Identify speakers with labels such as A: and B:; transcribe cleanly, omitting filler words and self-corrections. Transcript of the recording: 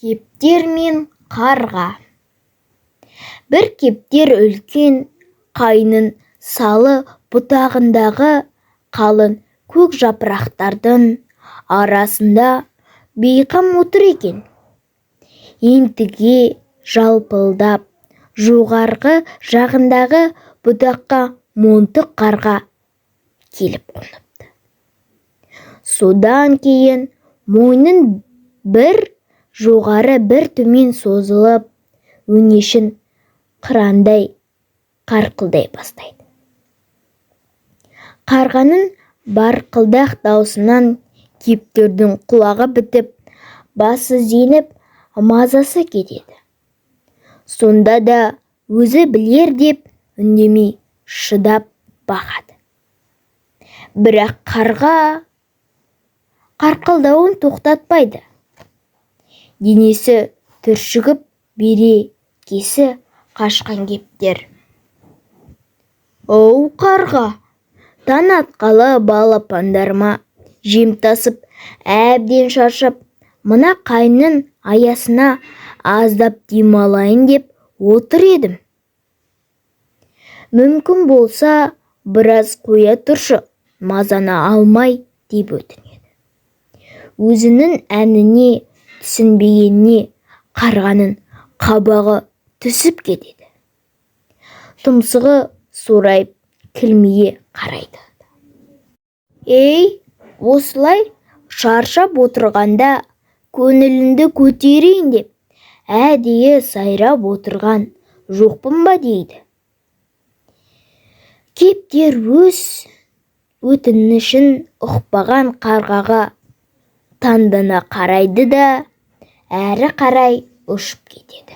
A: Кептер мен қарға. Бір кептер үлкен қайның салы бұтағындағы қалың көк жапырақтардың арасында бейқам отыр екен. Ентіге жалпылдап жоғарғы жағындағы бұтаққа монтық қарға келіп қоныпты. Содан кейін мойнын бір жоғары бір төмен созылып, өңешін қырандай қарқылдай бастайды. Қарғаның барқылдақ даусынан кептердің құлағы бітіп, басы зеңіп, мазасы кетеді. Сонда да өзі білер деп үндемей шыдап бағады. Бірақ қарға қарқылдауын тоқтатпайды. Денесі түршігіп берекесі қашқан кептер: «Оу қарға, таң атқалы балапандарыма жем тасып, әбден шаршап, мына қайның аясына аздап демалайын деп отыр едім. Мүмкін болса, біраз қоя тұршы, мазаны алмай» деп өтінеді. Өзінің әніне түсінбегеніне қарғаның қабағы түсіп кетеді. Тұмсығы сорайып кілмие қарайды. «Ей, осылай шаршап отырғанда көңіліңді көтерейін деп әдейі сайрап отырған жоқпын ба?» дейді. Кептер өз өтінішін ұқпаған қарғаға таңдана қарайды да әрі қарай ұшып кетеді.